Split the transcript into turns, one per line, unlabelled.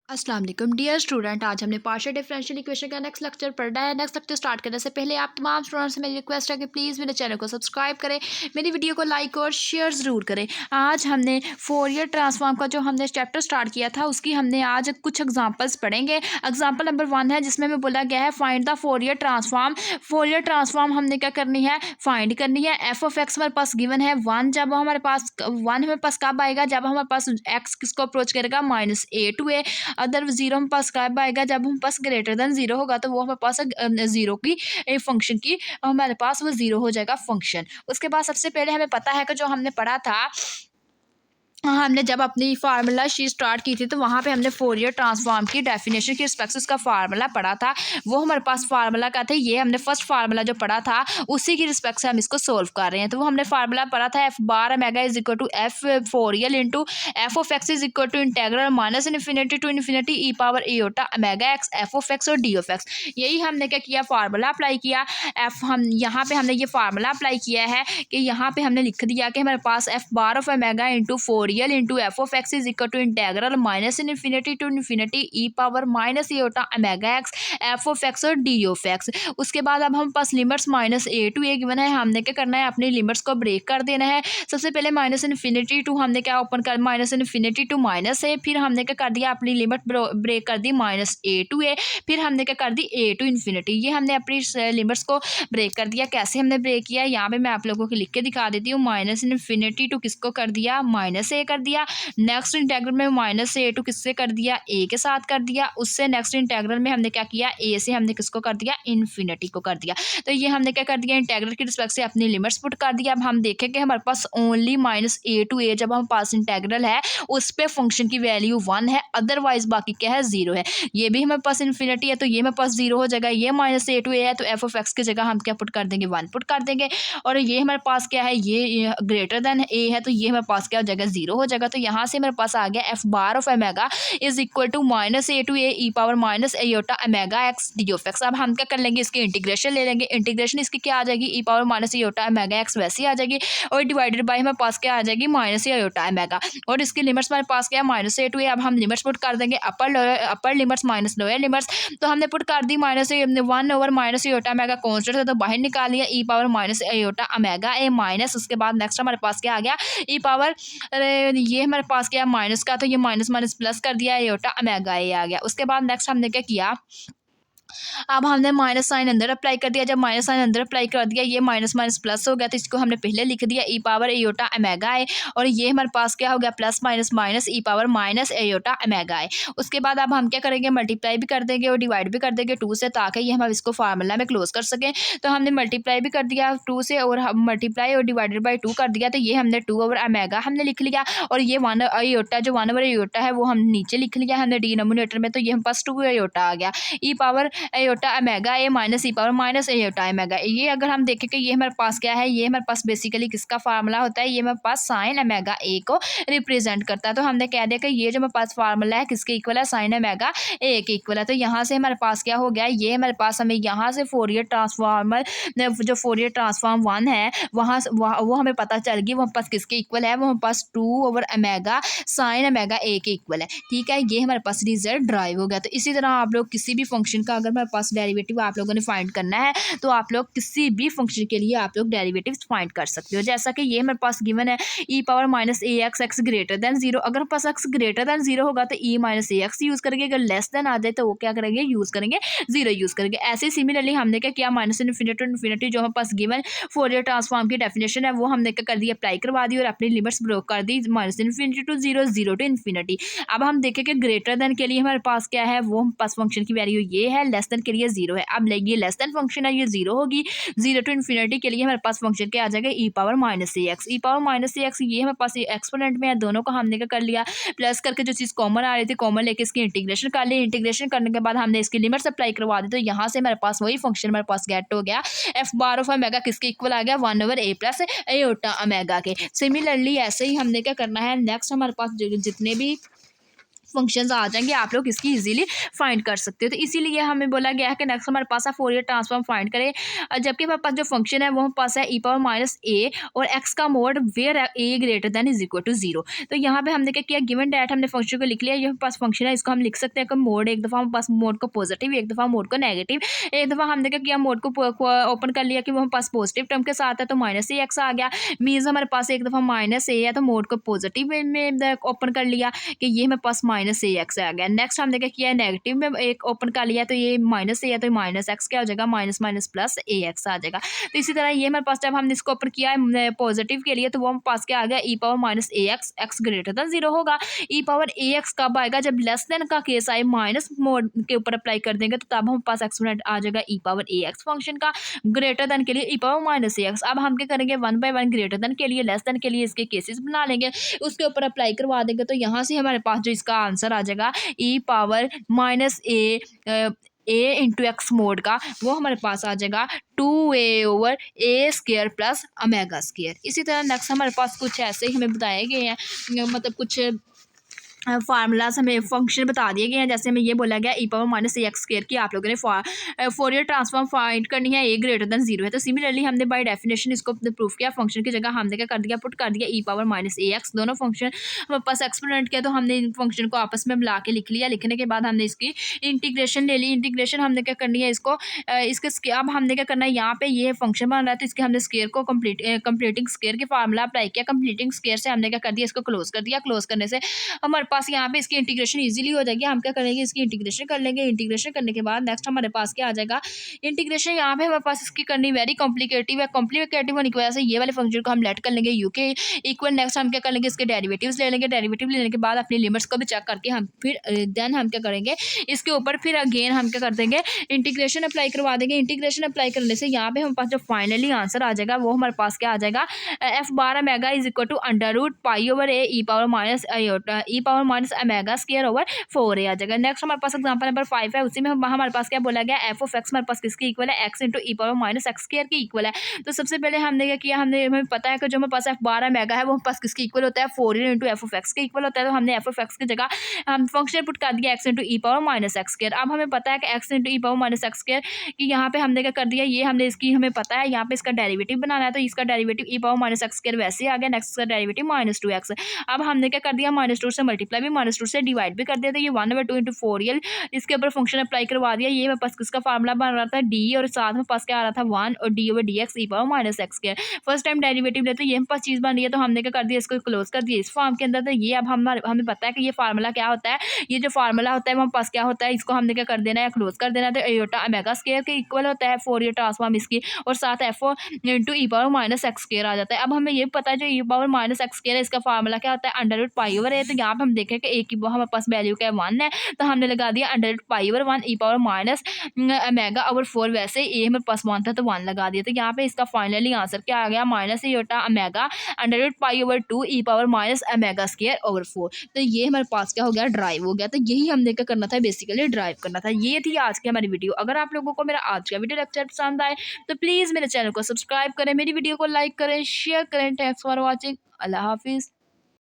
अस्सलाम वालेकुम dear student. आज हमने पार्शियल डिफरेंशियल इक्वेशन का नेक्स्ट लेक्चर पढ़ना है। नेक्स्ट लेक्चर स्टार्ट करने से पहले आप तमाम स्टूडेंट्स से मेरी रिक्वेस्ट है कि प्लीज़ मेरे चैनल को सब्सक्राइब करें, मेरी वीडियो को लाइक और शेयर ज़रूर करें। आज हमने फोरियर ट्रांसफॉर्म का जो हमने चैप्टर स्टार्ट किया था उसकी हमने आज कुछ एग्जांपल्स पढ़ेंगे। एग्जांपल नंबर 1 है जिसमें हमें बोला गया है find the Fourier transform. Fourier transform हमने क्या करनी है, फाइंड करनी है। एफ ऑफ एक्स हमारे पास गिवन है 1। जब हमारे पास 1 हमारे पास कब आएगा, जब हमारे पास एक्स किसको अप्रोच करेगा, -a to a। Other zero हम पास कब आएगा, जब हम पास ग्रेटर देन जीरो होगा तो वो हमारे पास जीरो की फंक्शन की हमारे पास वो जीरो हो जाएगा फंक्शन। उसके बाद सबसे पहले हमें पता है कि जो हमने पढ़ा था, हमने जब अपनी फार्मूला शीट स्टार्ट की थी तो वहाँ पे हमने फोरियर ट्रांसफॉर्म की डेफिनेशन के रिस्पेक्ट से उसका फार्मूला पढ़ा था। वो हमारे पास फार्मूला का था, ये हमने फर्स्ट फार्मूला जो पढ़ा था उसी की रिस्पेक्ट से हम इसको सोल्व कर रहे हैं। तो वो हमने फार्मूला पढ़ा था F bar omega is equal to F Fourier into F of x is equal to integral minus infinity to infinity e power eta omega x F of x और डी ऑफ एक्स। यही हमने क्या किया, formula apply किया। F हम यहाँ पे हमने ये फार्मूला अप्लाई किया है कि यहाँ पे हमने लिख दिया कि हमारे पास F bar of omega into Fourier into F of x is equal to integral minus infinity to infinity e power minus eta omega x F of x और डी ऑफ एक्स। उसके बाद अब हम पास limits -a to a given है, हमने क्या करना है, अपनी लिमिट्स को ब्रेक कर देना है। सबसे पहले माइनस इन्फिनिटी टू हमने क्या ओपन कर minus infinity to minus a, फिर हमने क्या कर दिया, अपनी लिमिट ब्रेक कर दी -a to a, फिर हमने क्या कर दी a to इन्फिनिटी। ये हमने अपनी लिमिट्स को ब्रेक कर दिया। कैसे हमने ब्रेक किया, यहाँ पे मैं आप लोगों को लिख के दिखा देती हूँ। माइनस इन्फिनिटी टू किसको कर दिया, -a कर दिया। नेक्स्ट इंटेग्रल में -a टू किससे कर दिया, a के साथ कर दिया। उससे नेक्स्ट इंटेग्रल में हमने क्या किया, a से हमने किसको कर दिया, इन्फिनिटी को कर दिया। तो ये हमने क्या कर दिया, इंटेग्रल की रिस्पेक्ट से अपनी लिमिट्स पुट कर दिया। अब हम देखें कि हमारे पास ओनली -a to a जब हम पास इंटेग्रल है उस पे फंक्शन की वैल्यू 1 है, अदरवाइज बाकी क्या है, 0 है। ये भी हमारे पास इन्फिनिटी है तो ये हमारे पास 0 हो जाएगा। ये -a to a है तो एफ ऑफ एक्स की जगह हम क्या पुट कर देंगे, 1 पुट कर देंगे। और ये हमारे पास क्या है, ये ग्रेटर देन a है तो ये हमारे पास क्या हो जाएगा, 0 हो जाएगा। तो यहाँ से मेरे पास आ गया F bar of omega is equal to -a to a e power minus eta omega x D of x. अब हम क्या कर लेंगे, इसकी इंटीग्रेशन ले लेंगे। इंटीग्रेशन इसकी क्या आ जाएगी, ई power minus eta omega x वैसे ही आ जाएगी और डिवाइडेड बाय हमारे पास क्या आ जाएगी, माइनस एटा ओमेगा। और इसकी लिमिट्स हमारे पास क्या है, -a to a। अब हम लिमिट्स पुट कर देंगे, अपर लिमिट्स माइनस लोअर लिमिट्स। तो हमने पुट कर दी -1 over minus eta omega constant है तो बाहर निकाल लिया ई power minus eta omega A minus. उसके बाद नेक्स्ट हमारे पास क्या आ गया, ई पावर ये हमारे पास क्या माइनस का, तो ये माइनस माइनस प्लस कर दिया, एटा ओमेगा ए आ गया। उसके बाद नेक्स्ट हमने क्या किया, अब हमने माइनस साइन अंदर अप्लाई कर दिया। जब माइनस साइन अंदर अप्लाई कर दिया ये माइनस माइनस प्लस हो गया तो इसको हमने पहले लिख दिया ई पावर एटा ओमेगा है। और ये हमारे पास क्या हो गया, plus minus minus e power minus eta omega है। उसके बाद अब हम क्या करेंगे, मल्टीप्लाई भी कर देंगे और डिवाइड भी कर देंगे 2 से, ताकि ये हम इसको फार्मूला में क्लोज कर सकें। तो हमने मल्टीप्लाई भी कर दिया 2 से और मल्टीप्लाई और डिवाइडेड बाई 2 कर दिया तो ये हमने 2 ओवर ओमेगा हमने लिख लिया। और ये 1 एटा जो 1 ओवर एटा है वो हम नीचे लिख लिया हमने डिनोमिनेटर में, तो ये हम पास 2 एटा आ गया। ई power eta omega A minus e power minus eta omega. ये अगर हम देखें कि ये हमारे पास क्या है, ये हमारे पास बेसिकली किसका फार्मूला होता है, ये हमारे पास साइन ओमेगा ए को रिप्रेजेंट करता है। तो हमने कह दिया कि ये जो हमारे पास फार्मूला है किसके इक्वल है, साइन ओमेगा ए के इक्वल है। तो यहाँ से हमारे पास क्या हो गया, ये हमारे पास हमें यहाँ से फोरियर ट्रांसफॉर्मर जो फोरियर ट्रांसफॉर्म 1 है वहाँ वो हमें पता चल गई, वो हमारे पास किसके इक्वल है, वो हमारे पास 2 over omega sine omega A के इक्वल है। ठीक है, ये हमारे पास रिजल्ट ड्राइव हो गया। तो इसी तरह आप लोग किसी भी फंक्शन का अगर हमारे पास डेरिवेटिव आप लोगों ने फाइंड करना है तो आप लोग किसी भी फंक्शन के लिए आप लोग डेरिवेटिव फाइंड कर सकते हो। जैसा कि ये हमारे पास गिवन है ई पावर माइनस ए एक्स एक्स ग्रेटर देन 0। अगर हमारे पास एक्स ग्रेटर देन 0 होगा तो ई माइनस ए एक्स यूज़ करेंगे, अगर लेस देन आ जाए तो वो क्या करेंगे, यूज़ करेंगे 0 यूज़ करेंगे। ऐसे सिमिलरली हमने क्या किया, माइनस इन्फिनिटी टू इन्फिनिटी जो हमारे पास गिवन फोरियर ट्रांसफॉर्म की डेफिनेशन है वो हमने क्या कर दी, अप्लाई करवा दी और अपनी लिमिट्स ब्रेक कर दी, minus infinity to 0 0 to infinity. अब हम देखें कि ग्रेटर देन के लिए हमारे पास क्या है, वो पास फंक्शन की वैल्यू ये है, लेस देन के लिए 0 है। अब ये लेस देन फंक्शन है, ये 0 होगी। 0 टू इन्फिनिटी के लिए हमारे पास फंक्शन क्या आ जाएगा, ई पावर माइनस ए एक्स। ई पावर माइनस ए एक्स ये हमारे पास एक्सपोनेंट में है, दोनों को हमने क्या कर लिया, प्लस करके जो चीज़ कॉमन आ रही थी कॉमन लेके इसकी इंटीग्रेशन कर ली। इंटीग्रेशन करने के बाद हमने इसकी लिमिट्स अप्लाई करवा दी तो यहाँ से हमारे पास वही फंक्शन हमारे पास गेट हो गया, एफ बार ऑफ ओमेगा किसके इक्वल आ गया, 1 ओवर ए प्लस एटा ओमेगा के। सिमिलरली ऐसे ही हमने क्या करना है, नेक्स्ट हमारे पास जितने भी फंक्शंस आ जाएंगे, आप लोग इसकी इजीली फाइंड कर सकते हो। तो इसीलिए हमें बोला गया है कि नेक्स्ट हमारे पास है फोरियर ट्रांसफॉर्म फाइंड करें। जबकि हमारे पास जो फंक्शन है वो हमारे पास है ई पावर माइनस ए और एक्स का mod where a greater than is equal to 0। तो यहाँ पे हमने क्या किया, गिवन डैट हमने फंक्शन को लिख लिया। ये हमारे पास फंक्शन है, इसको हम लिख सकते हैं कि मोड, एक दफ़ा हमारे पास मोड को पॉजिटिव, एक दफ़ा मोड को नेगेटिव। एक दफ़ा हमने क्या किया, मोड को ओपन कर लिया कि वो हमारे पास पॉजिटिव टर्म के साथ है, तो माइनस ए एक्स आ गया। मीन्स हमारे पास एक दफ़ा माइनस ए है तो मोड को पॉजिटिव में ओपन कर लिया कि ये हमारे पास माइनस ए एक्स आ गया। नेक्स्ट हमने क्या किया, नेगेटिव में एक ओपन कर लिया तो ये माइनस ए है तो माइनस एक्स क्या हो जाएगा, माइनस माइनस प्लस ए एक्स आ जाएगा। तो इसी तरह ये हमारे पास जब हमने इसको ओपन किया है पॉजिटिव के लिए तो वो हमारे पास क्या आ गया, ई पावर माइनस ए एक्स, एक्स ग्रेटर देन 0 होगा। ई पावर ए एक्स कब आएगा, जब लेस देन का केस आए, माइनस मोड के ऊपर अप्लाई कर देंगे तो तब हमारे पास एक्सपोनेंट आ जाएगा ई पावर ए एक्स फंक्शन का। ग्रेटर देन के लिए ई पावर माइनस ए एक्स। अब हम क्या करेंगे, 1 बाय 1 ग्रेटर देन के लिए, लेस देन के लिए इसके केसेस बना लेंगे, उसके ऊपर अप्लाई करवा देंगे। तो यहाँ से हमारे पास जो इसका आंसर आ जाएगा ई पावर माइनस ए इंटू एक्स मोड का, वो हमारे पास आ जाएगा 2a ओवर ए स्केयर प्लस ओमेगा स्केयर। इसी तरह नेक्स्ट हमारे पास कुछ ऐसे ही हमें बताए गए हैं, मतलब कुछ फार्मूलाज हमें फंक्शन बता दिए गए हैं। जैसे हमें ये बोला गया ई पावर माइनस ए एक्स स्क्वायर की आप लोगों ने फोरियर ट्रांसफॉर्म फाइंड करनी है, ए ग्रेटर देन 0 है। तो सिमिलरली हमने बाय डेफिनेशन इसको प्रूफ किया, फंक्शन की जगह हमने क्या कर दिया, पुट कर दिया ई पावर माइनस ए एक्स। दोनों फंक्शन हमारे पास एक्सपोनेंट किया तो हमने इन फंक्शन को आपस में मिला के लिख लिया। लिखने के बाद हमने इसकी इंटीग्रेशन ले ली। इंटीग्रेशन हमने क्या करनी है, इसको इसके अब हमने क्या करना है, यहाँ पे ये फंक्शन बन रहा है तो इसके हमने स्केयर को कंप्लीटिंग स्केयर के फार्मूला अप्लाई किया। कंप्लीटिंग स्केयर से हमने क्या कर दिया, इसको क्लोज कर दिया। क्लोज करने से हमारे पास यहाँ पे इसकी इंटीग्रेशन इजीली हो जाएगी। हम क्या करेंगे, इसकी इंटीग्रेशन कर लेंगे। इंटीग्रेशन करने के बाद नेक्स्ट हमारे पास क्या आ जाएगा, इंटीग्रेशन यहाँ पे हमारे पास इसकी करनी वेरी कॉम्प्लिकेटिव है। कॉम्प्लिकेटिव होने की वजह से ये वाले फंक्शन को हम लेट कर लेंगे यू के इक्वल। नेक्स्ट हम क्या कर लेंगे, इसके डेरिवेटिव्स ले लेंगे। डेरिवेटिव लेने के बाद अपनी लिमिट्स को भी चेक करके हम फिर देन हम क्या करेंगे, इसके ऊपर फिर अगेन हम क्या कर देंगे, इंटीग्रेशन अप्लाई करवा देंगे। इंटीग्रेशन अप्लाई करने से यहाँ पे हमारे पास जो फाइनली आंसर आ जाएगा वो हमारे पास क्या आ जाएगा, f bar omega is equal to under root pi over a e power minus e power minus omega square over 4a आ जाएगा। नेक्स्ट हमारे पास एग्जांपल नंबर 5 है, उसी में हमारे पास क्या बोला गया, एफ ऑफ एक्स हमारे पास किसके इक्वल है, एक्स इंटू ई पावर माइनस एक्स स्क्वायर के इक्वल है। तो सबसे पहले हमने क्या किया, हमें पता है कि जो हमारे पास एफ बार ओमेगा है वो हमारे पास किसके इक्वल होता है, 4a into F of x के इक्वल होता है। तो हमने एफ ऑफ एक्स की जगह हम फंक्शन पुट कर दिया एक्स इंटू ई पावर माइनस एक्स स्क्वायर। अब हमें पता है कि एक्स इंटू ई पावर माइनस एक्स स्क्वायर कि यहाँ पे हमने क्या कर दिया, ये हमने इसकी हमें पता है यहाँ पे इसका डेरिवेटिव बनाना है। तो इसका डेरिवेटिव ई पावर माइनस एक्स स्क्वायर वैसे आ गया। नेक्स्ट का डेरिवेटिव माइनस 2x। अब हमने क्या कर दिया, माइनस 2 से मल्टीप्लाई भी, माइनस 2 से डिवाइड भी कर दिया। तो ये 1/2 इंटू 4l इसके ऊपर फंक्शन अप्लाई करवा दिया। ये मेरे पास किसका फार्मूला बन रहा था, डी, और साथ में पास क्या आ रहा था 1 और डी ओवर डी एक्स ई पावर माइनस एक्स के। फर्स्ट टाइम डेरिवेटिव लेते ये पास चीज़ बन रही है तो हमने क्या कर दिया, इसको क्लोज कर दिया इस फॉर्म के अंदर। तो ये अब हमें पता है कि ये फार्मूला क्या होता है, ये जो फार्मूला होता है वो पास क्या होता है, इसको हमने क्या कर देना है, क्लोज कर देना है। तो एयोटा ओमेगा स्क्वायर के इक्वल होता है फोरियर ट्रांसफॉर्म इसकी, और साथ एफ इंटू ई पावर माइनस एक्स स्क्वायर आ जाता है। अब हमें ये पता है जो ई पावर माइनस एक्स स्क्वायर है इसका फार्मूला क्या होता है, अंडर रूट पाई ओवर ए। तो यहाँ पे हम देखें कि ए की हमारे पास वैल्यू क्या है 1 है, तो हमने लगा दिया अंडर रूट पाई ओवर 1 ई पावर माइनस ओमेगा ओवर 4। वैसे ए हमारे पास 1 था तो 1 लगा दिया। तो यहाँ पे इसका फाइनली आंसर क्या आ गया, minus iota omega under root pi over 2 e power minus omega square over 4। तो ये हमारे पास क्या हो गया, ड्राइव हो गया। तो यही हमने क्या करना था, बेसिकली ड्राइव करना था। ये थी आज की हमारी वीडियो। अगर आप लोगों को मेरा आज का वीडियो लेक्चर पसंद आए तो प्लीज़ मेरे चैनल को सब्सक्राइब करें, मेरी वीडियो को लाइक करें, शेयर करें। Thanks for watching. अल्लाह हाफिज़।